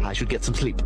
I should get some sleep.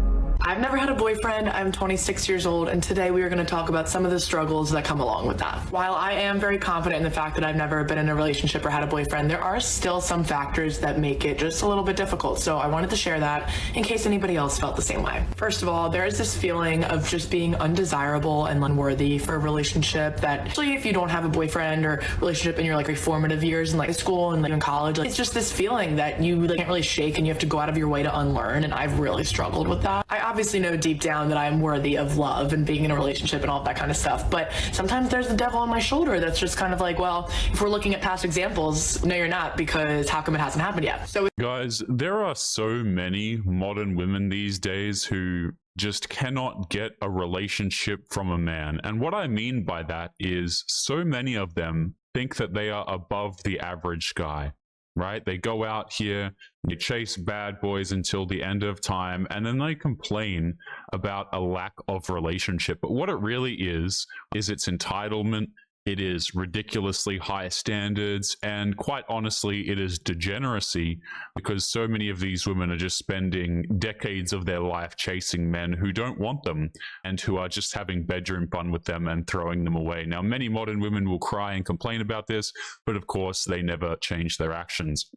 I've never had a boyfriend. I'm 26 years old, and today we are going to talk about some of the struggles that come along with that. While I am very confident in the fact that I've never been in a relationship or had a boyfriend, there are still some factors that make it just a little bit difficult. So I wanted to share that in case anybody else felt the same way. First of all, there is this feeling of just being undesirable and unworthy for a relationship that, especially if you don't have a boyfriend or relationship in your like formative years in like school and like in college, like, it's just this feeling that you like, can't really shake and you have to go out of your way to unlearn. And I've really struggled with that. I obviously know deep down that I'm worthy of love and being in a relationship and all that kind of stuff, but sometimes there's the devil on my shoulder that's just kind of like, well, if we're looking at past examples, no, you're not, because how come it hasn't happened yet? So guys, there are so many modern women these days who just cannot get a relationship from a man. And what I mean by that is so many of them think that they are above the average guy. Right? They go out here, they chase bad boys until the end of time, and then they complain about a lack of relationship. But what it really is its entitlement. It is ridiculously high standards, and quite honestly, it is degeneracy, because so many of these women are just spending decades of their life chasing men who don't want them and who are just having bedroom fun with them and throwing them away. Now, many modern women will cry and complain about this, but of course, they never change their actions.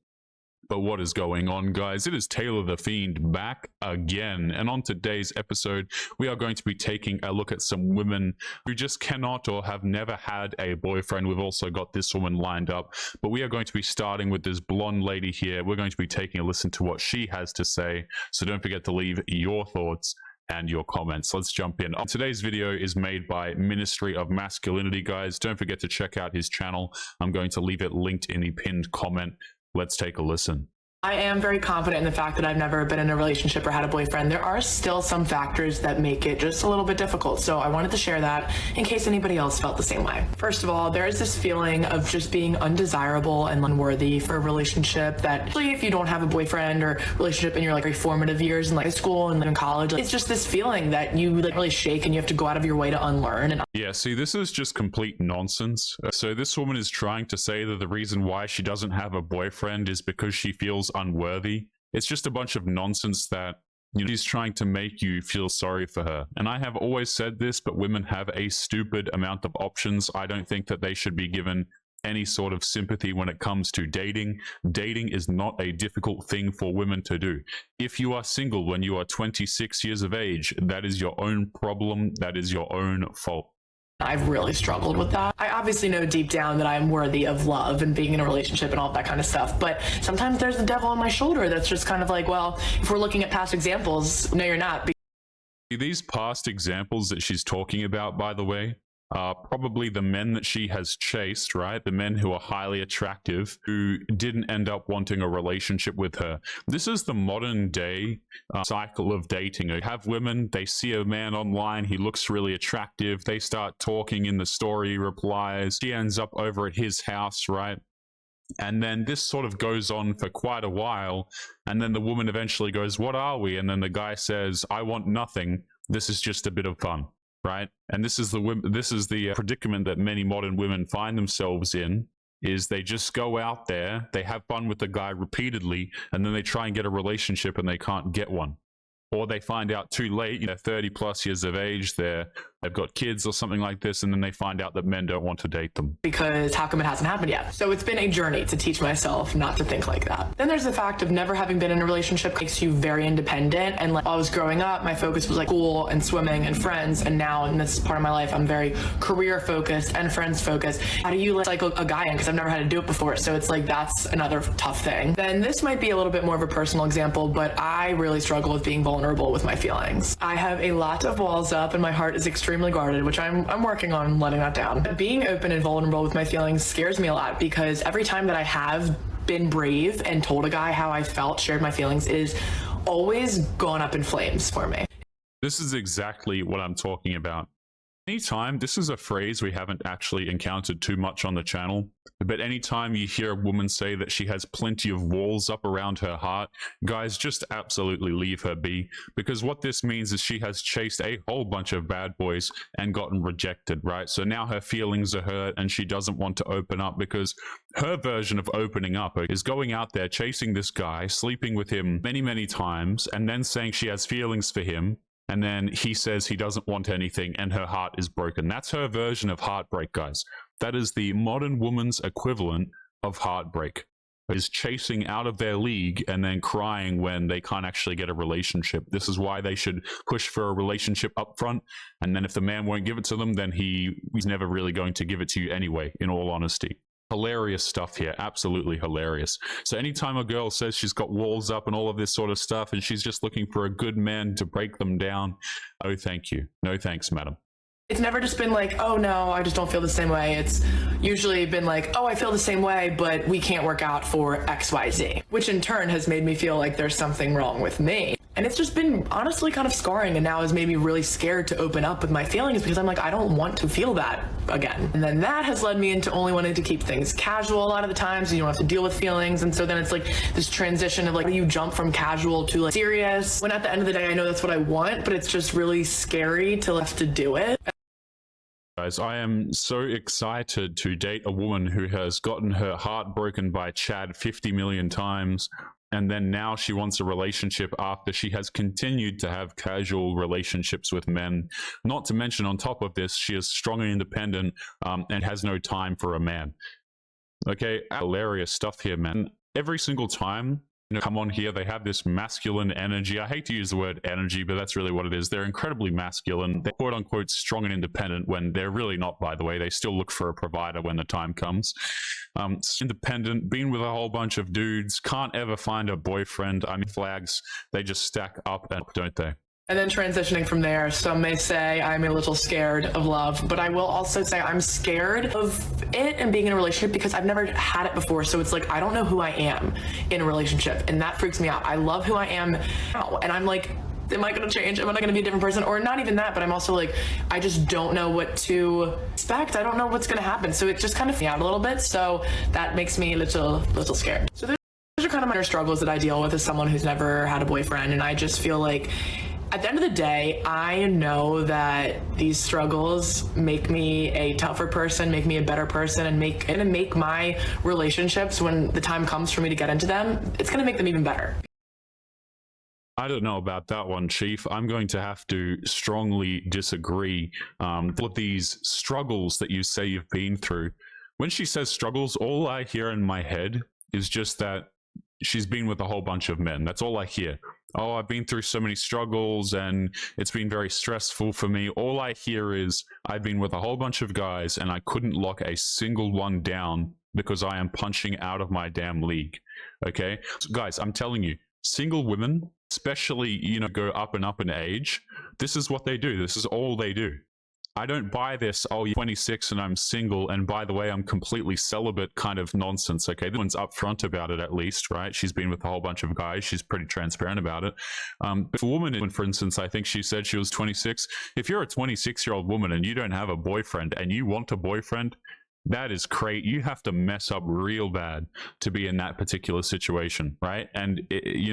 But what is going on, guys? It is Taylor the Fiend back again. And on today's episode, we are going to be taking a look at some women who just cannot or have never had a boyfriend. We've also got this woman lined up, but we are going to be starting with this blonde lady here. We're going to be taking a listen to what she has to say. So don't forget to leave your thoughts and your comments. Let's jump in. Today's video is made by Ministry of Masculinity, guys. Don't forget to check out his channel. I'm going to leave it linked in the pinned comment. Let's take a listen. I am very confident in the fact that I've never been in a relationship or had a boyfriend. There are still some factors that make it just a little bit difficult. So I wanted to share that in case anybody else felt the same way. First of all, there is this feeling of just being undesirable and unworthy for a relationship that, especially if you don't have a boyfriend or relationship in your like formative years in like school and in college, it's just this feeling that you like really shake and you have to go out of your way to unlearn. And yeah, see, this is just complete nonsense. So this woman is trying to say that the reason why she doesn't have a boyfriend is because she feels unworthy. It's just a bunch of nonsense that, you know, she's trying to make you feel sorry for her. And I have always said this, but women have a stupid amount of options. I don't think that they should be given any sort of sympathy when it comes to dating. Dating is not a difficult thing for women to do. If you are single when you are 26 years of age, that is your own problem. That is your own fault. I've really struggled with that. I obviously know deep down that I'm worthy of love and being in a relationship and all that kind of stuff, but sometimes there's the devil on my shoulder that's just kind of like, well, if we're looking at past examples, no, you're not. These past examples that she's talking about, by the way, are probably the men that she has chased, right? The men who are highly attractive, who didn't end up wanting a relationship with her. This is the modern day cycle of dating. You have women, they see a man online, he looks really attractive, they start talking in the story replies, she ends up over at his house, right? And then this sort of goes on for quite a while, and then the woman eventually goes, what are we? And then the guy says, I want nothing, this is just a bit of fun. Right? And this is the predicament that many modern women find themselves in, is they just go out there, they have fun with the guy repeatedly, and then they try and get a relationship and they can't get one. Or they find out too late, you know, 30 plus years of age, they've got kids or something like this, and then they find out that men don't want to date them. Because how come it hasn't happened yet? So it's been a journey to teach myself not to think like that. Then there's the fact of never having been in a relationship makes you very independent. And like while I was growing up, my focus was like school and swimming and friends. And now in this part of my life, I'm very career focused and friends focused. How do you let like a guy in? Because I've never had to do it before. So it's like, that's another tough thing. Then this might be a little bit more of a personal example, but I really struggle with being vulnerable with my feelings. I have a lot of walls up and my heart is extremely guarded, which I'm working on letting that down. But being open and vulnerable with my feelings scares me a lot, because every time that I have been brave and told a guy how I felt, shared my feelings, is always gone up in flames for me. This is exactly what I'm talking about. Anytime, this is a phrase we haven't actually encountered too much on the channel, but anytime you hear a woman say that she has plenty of walls up around her heart, guys, just absolutely leave her be, because what this means is she has chased a whole bunch of bad boys and gotten rejected, right? So now her feelings are hurt and she doesn't want to open up, because her version of opening up is going out there, chasing this guy, sleeping with him many, many times, and then saying she has feelings for him. And then he says he doesn't want anything and her heart is broken. That's her version of heartbreak, guys. That is the modern woman's equivalent of heartbreak, is chasing out of their league and then crying when they can't actually get a relationship. This is why they should push for a relationship up front. And then if the man won't give it to them, then he's never really going to give it to you anyway, in all honesty. Hilarious stuff here, absolutely hilarious. So anytime a girl says she's got walls up and all of this sort of stuff and she's just looking for a good man to break them down, oh thank you, no thanks, madam. It's never just been like, oh no, I just don't feel the same way. It's usually been like, oh, I feel the same way, but we can't work out for XYZ, which in turn has made me feel like there's something wrong with me. And it's just been honestly kind of scarring, and now has made me really scared to open up with my feelings, because I'm like, I don't want to feel that again. And then that has led me into only wanting to keep things casual a lot of the times, so you don't have to deal with feelings. And so then it's like this transition of like, you jump from casual to like serious, when at the end of the day, I know that's what I want, but it's just really scary to have to do it. Guys, I am so excited to date a woman who has gotten her heart broken by Chad 50 million times, and then now she wants a relationship after she has continued to have casual relationships with men. Not to mention, on top of this, she is strong and independent and has no time for a man. Okay, hilarious stuff here, man. Every single time come on here, they have this masculine energy. I hate to use the word energy, but that's really what it is. They're incredibly masculine. They're quote unquote strong and independent when they're really not, by the way. They still look for a provider when the time comes. Independent, been with a whole bunch of dudes, can't ever find a boyfriend. I mean, flags, they just stack up, and don't they? And then transitioning from there, some may say I'm a little scared of love, but I will also say I'm scared of it and being in a relationship because I've never had it before. So it's like, I don't know who I am in a relationship, and that freaks me out. I love who I am now, and I'm like, am I going to change? Am I going to be a different person? Or not even that, but I'm also like, I just don't know what to expect. I don't know what's going to happen. So it just kind of freaks me out a little bit. So that makes me a little scared. So those are kind of minor struggles that I deal with as someone who's never had a boyfriend, and I just feel like, at the end of the day, I know that these struggles make me a tougher person, make me a better person, and make my relationships, when the time comes for me to get into them, it's going to make them even better. I don't know about that one, Chief. I'm going to have to strongly disagree. With these struggles that you say you've been through, when she says struggles, all I hear in my head is just that she's been with a whole bunch of men. That's all I hear. Oh, I've been through so many struggles and it's been very stressful for me. All I hear is I've been with a whole bunch of guys and I couldn't lock a single one down because I am punching out of my damn league. Okay, so guys, I'm telling you, single women, especially, go up and up in age, this is what they do. This is all they do. I don't buy this, oh, you're 26 and I'm single, and by the way, I'm completely celibate kind of nonsense, okay? This one's upfront about it, at least, right? She's been with a whole bunch of guys. She's pretty transparent about it. If a woman, for instance, I think she said she was 26. If you're a 26-year-old woman and you don't have a boyfriend and you want a boyfriend, that is great. You have to mess up real bad to be in that particular situation, right? And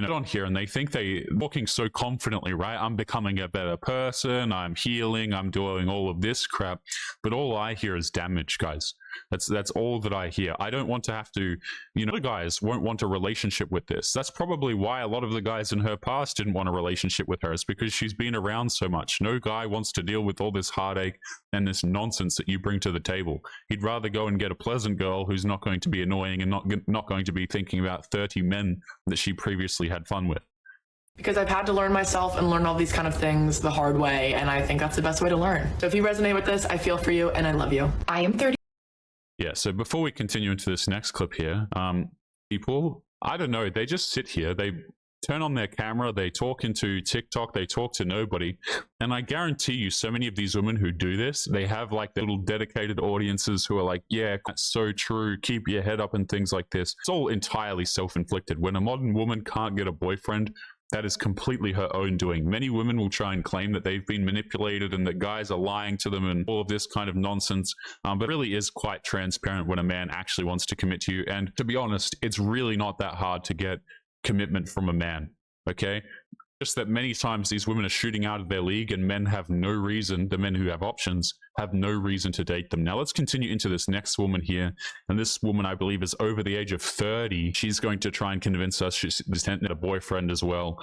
on here, and they think they're walking so confidently, right? I'm becoming a better person. I'm healing. I'm doing all of this crap, but all I hear is damage, guys. That's all that I hear. I don't want to have to, the guys won't want a relationship with this. That's probably why a lot of the guys in her past didn't want a relationship with her. It's because she's been around so much. No guy wants to deal with all this heartache and this nonsense that you bring to the table. He'd rather go and get a pleasant girl who's not going to be annoying and not going to be thinking about 30 men that she previously had fun with. Because I've had to learn myself and learn all these kind of things the hard way, and I think that's the best way to learn. So if you resonate with this, I feel for you and I love you. I am 30. Yeah, so before we continue into this next clip here, people, I don't know, they just sit here, they turn on their camera, they talk into TikTok, they talk to nobody, and I guarantee you so many of these women who do this, they have like their little dedicated audiences who are like, yeah, that's so true, keep your head up and things like this. It's all entirely self-inflicted. When a modern woman can't get a boyfriend, that is completely her own doing. Many women will try and claim that they've been manipulated and that guys are lying to them and all of this kind of nonsense, but it really is quite transparent when a man actually wants to commit to you. And to be honest, it's really not that hard to get commitment from a man, okay? Just that many times these women are shooting out of their league and men have no reason, the men who have options, have no reason to date them. Now let's continue into this next woman here. And this woman, I believe, is over the age of 30. She's going to try and convince us she's a boyfriend as well.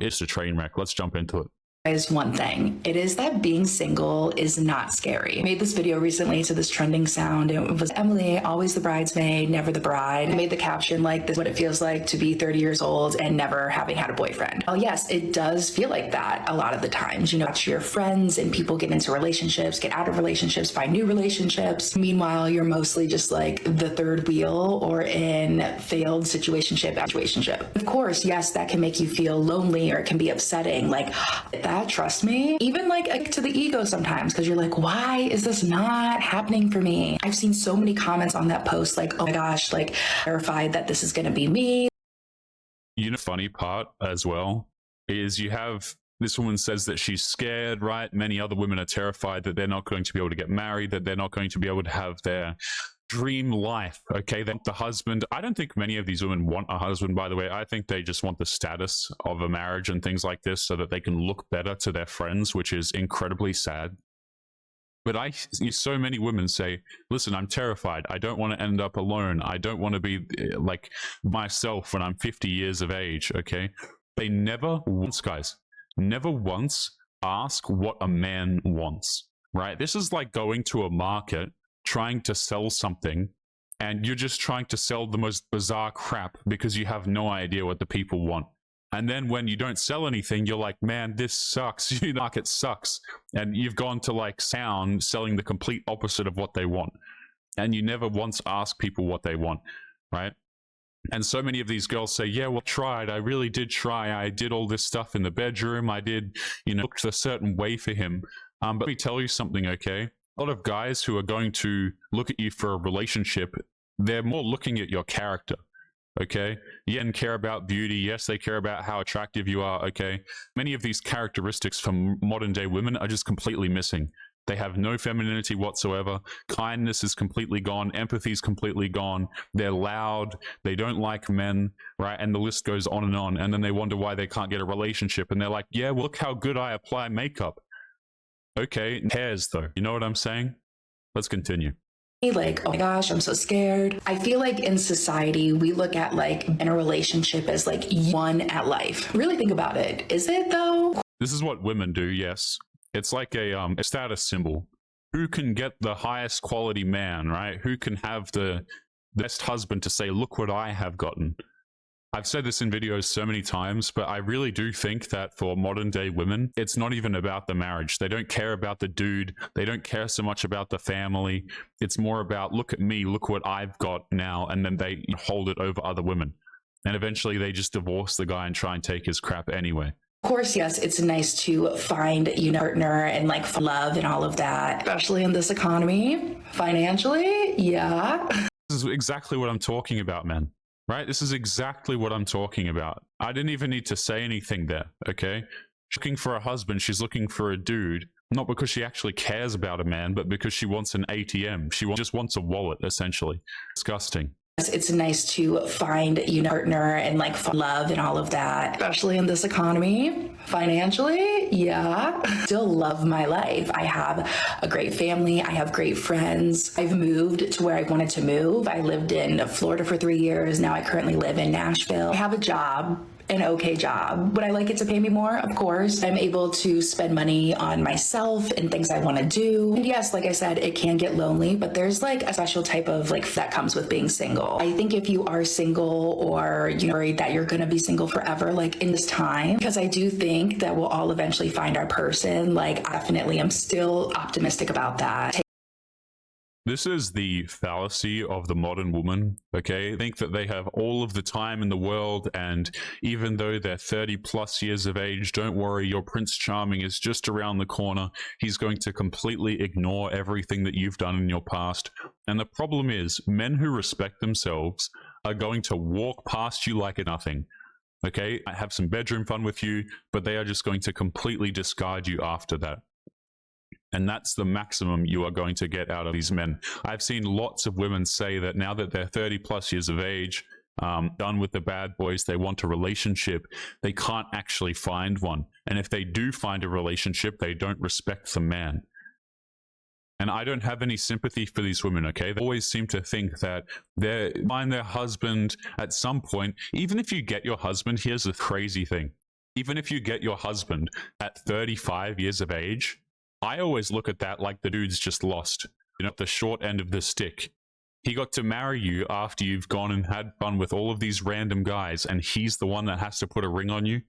It's a train wreck. Let's jump into it. Is one thing. It is that being single is not scary. I made this video recently to this trending sound. It was Emily, always the bridesmaid, never the bride. I made the caption like, this is what it feels like to be 30 years old and never having had a boyfriend. Well, yes, it does feel like that a lot of the times. You know, watch your friends and people get into relationships, get out of relationships, find new relationships. Meanwhile, you're mostly just like the third wheel or in failed situationship. Of course, yes, that can make you feel lonely or it can be upsetting. Like, trust me, even like to the ego sometimes, because you're like, why is this not happening for me? I've seen so many comments on that post like, oh my gosh, like terrified that this is going to be me. You know, funny part as well is you have this woman says that she's scared, right? Many other women are terrified that they're not going to be able to get married, that they're not going to be able to have their dream life. Okay, they want the husband. I don't think many of these women want a husband, by the way. I think they just want the status of a marriage and things like this so that they can look better to their friends, which is incredibly sad. But I see so many women say, listen, I'm terrified. I don't want to end up alone. I don't want to be like myself when I'm 50 years of age. Okay, they never once, guys, never once ask what a man wants, right? This is like going to a market trying to sell something and you're just trying to sell the most bizarre crap because you have no idea what the people want. And then when you don't sell anything, you're like, man, this sucks. The market sucks. And you've gone to like sound selling the complete opposite of what they want. And you never once ask people what they want, right? And so many of these girls say, yeah, well, I tried. I really did try. I did all this stuff in the bedroom. I did, looked a certain way for him. But let me tell you something, okay? A lot of guys who are going to look at you for a relationship, they're more looking at your character, okay? Yeah, and care about beauty. Yes, they care about how attractive you are, okay? Many of these characteristics from modern day women are just completely missing. They have no femininity whatsoever. Kindness is completely gone. Empathy is completely gone. They're loud. They don't like men, right? And the list goes on. And then they wonder why they can't get a relationship. And they're like, yeah, well, look how good I apply makeup. Okay, cares though. You know what I'm saying? Let's continue. Like, oh my gosh, I'm so scared. I feel like in society, we look at like in a relationship as like one at life. Really think about it. Is it though? This is what women do, yes. It's like a status symbol. Who can get the highest quality man, right? Who can have the best husband to say, look what I have gotten. I've said this in videos so many times, but I really do think that for modern day women, it's not even about the marriage. They don't care about the dude. They don't care so much about the family. It's more about, look at me, look what I've got now. And then they hold it over other women. And eventually they just divorce the guy and try and take his crap anyway. Of course, yes, it's nice to find, partner and like love and all of that, especially in this economy, financially. Yeah. This is exactly what I'm talking about, man. Right? This is exactly what I'm talking about. I didn't even need to say anything there, okay? She's looking for a husband. She's looking for a dude, not because she actually cares about a man, but because she wants an ATM. She just wants a wallet, essentially. Disgusting. It's nice to find, partner and like love and all of that, especially in this economy, financially. Yeah. Still love my life. I have a great family. I have great friends. I've moved to where I wanted to move. I lived in Florida for 3 years. Now I currently live in Nashville. I have a job. An okay job. Would I like it to pay me more? Of course. I'm able to spend money on myself and things I want to do. And yes, like I said, it can get lonely, but there's like a special type of like that comes with being single. I think if you are single or worried that you're going to be single forever, like in this time, because I do think that we'll all eventually find our person. Like definitely, I'm still optimistic about that. This is the fallacy of the modern woman, okay? They think that they have all of the time in the world, and even though they're 30 plus years of age, don't worry, your Prince Charming is just around the corner. He's going to completely ignore everything that you've done in your past. And the problem is, men who respect themselves are going to walk past you like nothing. Okay, I have some bedroom fun with you, but they are just going to completely discard you after that. And that's the maximum you are going to get out of these men. I've seen lots of women say that now that they're 30 plus years of age, done with the bad boys, they want a relationship. They can't actually find one. And if they do find a relationship, they don't respect the man. And I don't have any sympathy for these women, okay? They always seem to think that they find their husband at some point. Even if you get your husband, here's the crazy thing. Even if you get your husband at 35 years of age, I always look at that like the dude's just lost, the short end of the stick. He got to marry you after you've gone and had fun with all of these random guys, and he's the one that has to put a ring on you?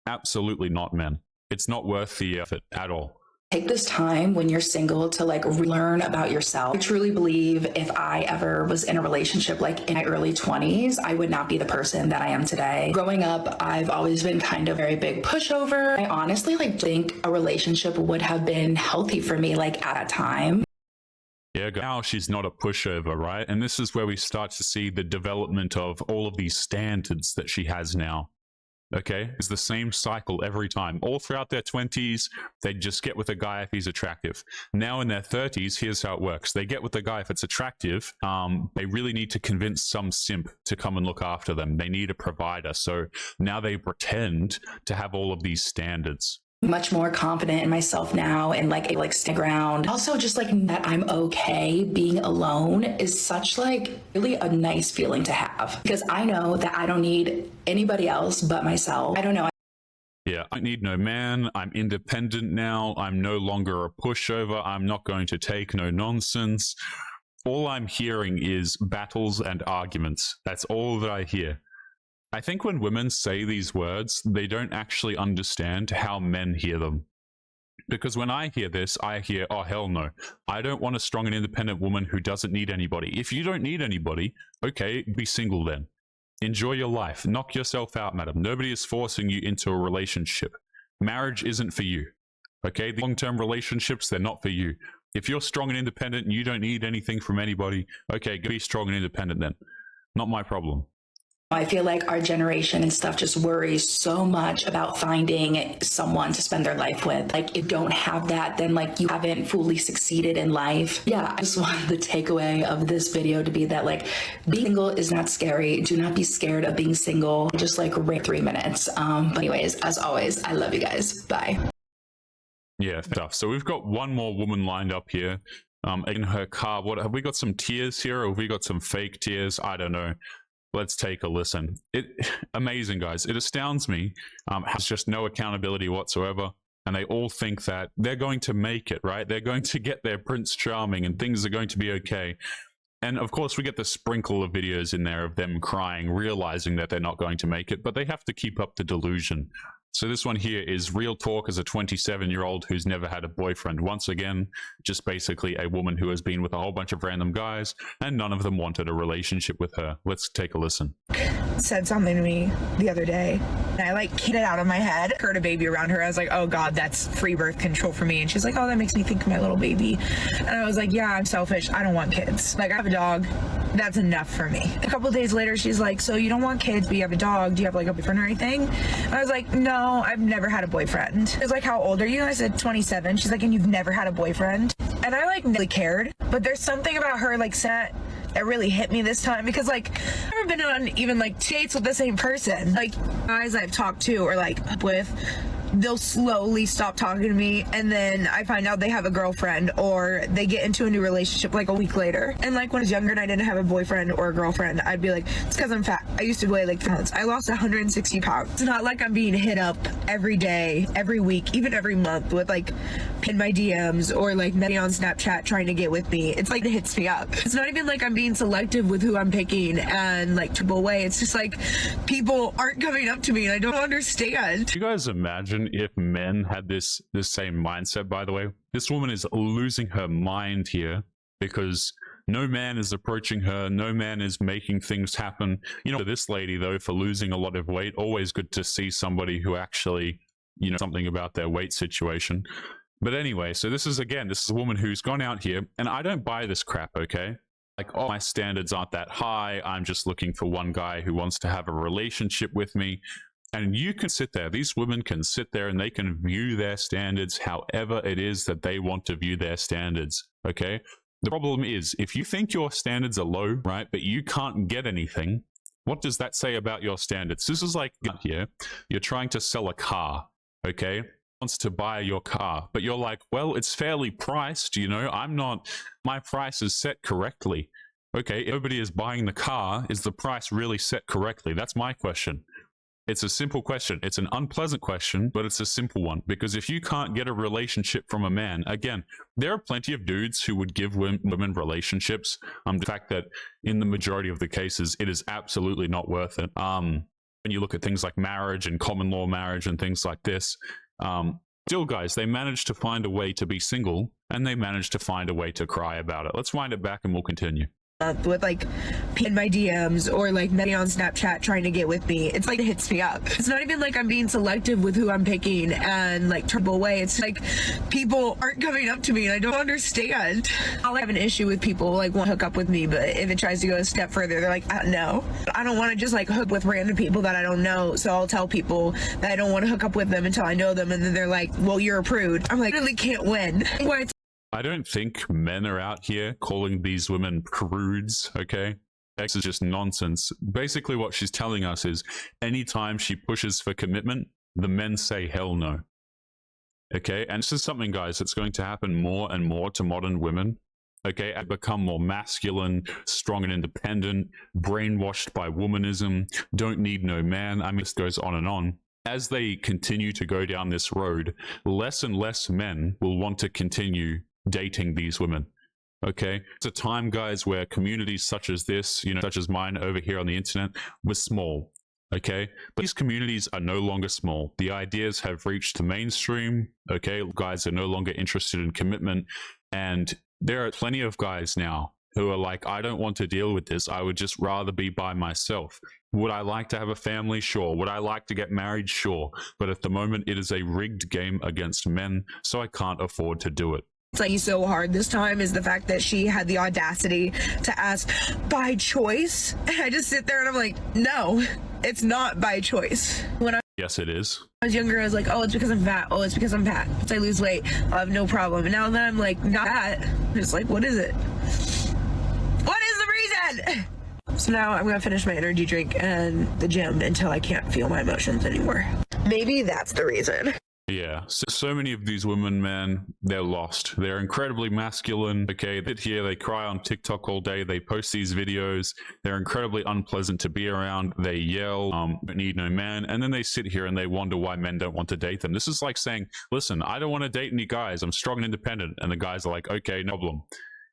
Absolutely not, man. It's not worth the effort at all. Take this time when you're single to learn about yourself. I truly believe if I ever was in a relationship in my early 20s, I would not be the person that I am today. Growing up, I've always been kind of a very big pushover. I honestly think a relationship would have been healthy for me at that time. Yeah, now she's not a pushover, right? And this is where we start to see the development of all of these standards that she has now. Okay, it's the same cycle every time. All throughout their 20s, they just get with a guy if he's attractive. Now in their 30s, here's how it works. They get with the guy if it's attractive. They really need to convince some simp to come and look after them. They need a provider. So now they pretend to have all of these standards. Much more confident in myself now and stand ground. Also just that I'm okay being alone is such really a nice feeling to have, because I know that I don't need anybody else but myself. I don't know. Yeah, I need no man. I'm independent now. I'm no longer a pushover. I'm not going to take no nonsense. All I'm hearing is battles and arguments. That's all that I hear. I think when women say these words, they don't actually understand how men hear them. Because when I hear this, I hear, oh, hell no. I don't want a strong and independent woman who doesn't need anybody. If you don't need anybody, okay, be single then. Enjoy your life. Knock yourself out, madam. Nobody is forcing you into a relationship. Marriage isn't for you. Okay, the long-term relationships, they're not for you. If you're strong and independent and you don't need anything from anybody, okay, be strong and independent then. Not my problem. I feel our generation and stuff just worries so much about finding someone to spend their life with. If you don't have that, then you haven't fully succeeded in life. Yeah, I just wanted the takeaway of this video to be that being single is not scary. Do not be scared of being single. Just rant 3 minutes. But anyways, as always, I love you guys. Bye. Yeah, stuff. So we've got one more woman lined up here. In her car. What have we got? Some tears here, or have we got some fake tears? I don't know. Let's take a listen. Amazing, guys. It astounds me. Has just no accountability whatsoever. And they all think that they're going to make it, right? They're going to get their Prince Charming and things are going to be okay. And of course, we get the sprinkle of videos in there of them crying, realizing that they're not going to make it, but they have to keep up the delusion. So this one here is real talk as a 27-year-old who's never had a boyfriend. Once again, just basically a woman who has been with a whole bunch of random guys and none of them wanted a relationship with her. Let's take a listen. Said something to me the other day and I kicked it out of my head. Heard a baby around her. I was like, oh God, that's free birth control for me. And she's like, oh, that makes me think of my little baby. And I was like, yeah, I'm selfish. I don't want kids. I have a dog. That's enough for me. A couple days later, she's like, so you don't want kids, but you have a dog. Do you have a boyfriend or anything? And I was like, no, I've never had a boyfriend. She was like, how old are you? I said 27. She's like, and you've never had a boyfriend? And I really cared, but there's something about her that really hit me this time because I've never been on even dates with the same person. Guys I've talked to or up with, they'll slowly stop talking to me and then I find out they have a girlfriend or they get into a new relationship a week later. And when I was younger and I didn't have a boyfriend or a girlfriend, I'd be like, it's because I'm fat. I used to weigh pounds. I lost 160 pounds. It's not like I'm being hit up every day, every week, even every month with in my DMs or many on Snapchat trying to get with me. It's it hits me up. It's not even I'm being selective with who I'm picking and to go away. It's just people aren't coming up to me and I don't understand. Do you guys imagine if men had this same mindset? By the way, this woman is losing her mind here because no man is approaching her, no man is making things happen. This lady though, for losing a lot of weight, always good to see somebody who actually something about their weight situation. But anyway, so this is a woman who's gone out here, and I don't buy this crap, okay? like, oh, my standards aren't that high. I'm just looking for one guy who wants to have a relationship with me. And you can sit there, these women can sit there and they can view their standards however it is that they want to view their standards. Okay. The problem is, if you think your standards are low, right, but you can't get anything, what does that say about your standards? This is like here, you're trying to sell a car. Okay. Wants to buy your car, but you're like, well, it's fairly priced, you know, my price is set correctly. Okay, everybody is buying the car. Is the price really set correctly? That's my question. It's a simple question. It's an unpleasant question, but it's a simple one, because if you can't get a relationship from a man, again, there are plenty of dudes who would give women relationships. The fact that in the majority of the cases, it is absolutely not worth it. When you look at things like marriage and common law marriage and things like this, still, guys, they managed to find a way to be single, and they managed to find a way to cry about it. Let's wind it back and we'll continue. With like in my DMs or like me on Snapchat trying to get with me. It's like it hits me up. It's not even like I'm being selective with who I'm picking and like turn away. It's like people aren't coming up to me and I don't understand. I'll have an issue with people like want to hook up with me, but if it tries to go a step further, they're like, no. I don't want to just like hook with random people that I don't know. So I'll tell people that I don't want to hook up with them until I know them, and then they're like, well, you're a prude. I'm like, I really can't win. I don't think men are out here calling these women prudes, okay? This is just nonsense. Basically, what she's telling us is anytime she pushes for commitment, the men say hell no. Okay? And this is something, guys, that's going to happen more and more to modern women. Okay? And become more masculine, strong and independent, brainwashed by womanism, don't need no man. I mean, this goes on and on. As they continue to go down this road, less and less men will want to continue dating these women. Okay, it's a time, guys, where communities such as this, you know, such as mine over here on the internet, was small. Okay, but these communities are no longer small. The ideas have reached the mainstream. Okay, guys are no longer interested in commitment, and there are plenty of guys now who are like, I don't want to deal with this. I would just rather be by myself. Would I like to have a family? Sure. Would I like to get married? Sure. But at the moment, it is a rigged game against men, so I can't afford to do it. It's like so hard this time is the fact that she had the audacity to ask by choice. And I just sit there and I'm like, no, it's not by choice. Yes, it is. I was younger, I was like, oh, it's because I'm fat. Oh, it's because I'm fat. Once I lose weight, I'll have no problem. And now that I'm like, not fat, it's like, what is it? What is the reason? So now I'm gonna finish my energy drink and the gym until I can't feel my emotions anymore. Maybe that's the reason. Yeah, so many of these women, man, they're lost. They're incredibly masculine. Okay, they sit here, they cry on TikTok all day, they post these videos, they're incredibly unpleasant to be around, they yell, don't need no man, and then they sit here and they wonder why men don't want to date them. This is like saying, listen, I don't want to date any guys, I'm strong and independent, and the guys are like, okay, no problem.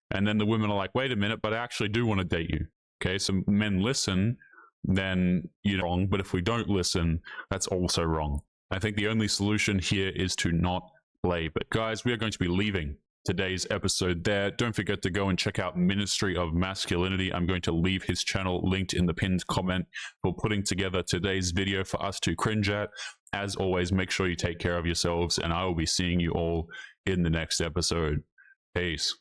And then the women are like, wait a minute, but I actually do want to date you. Okay, so men listen, then you're wrong, but if we don't listen, that's also wrong. I think the only solution here is to not play. But guys, we are going to be leaving today's episode there. Don't forget to go and check out Ministry of Masculinity. I'm going to leave his channel linked in the pinned comment for putting together today's video for us to cringe at. As always, make sure you take care of yourselves, and I will be seeing you all in the next episode. Peace.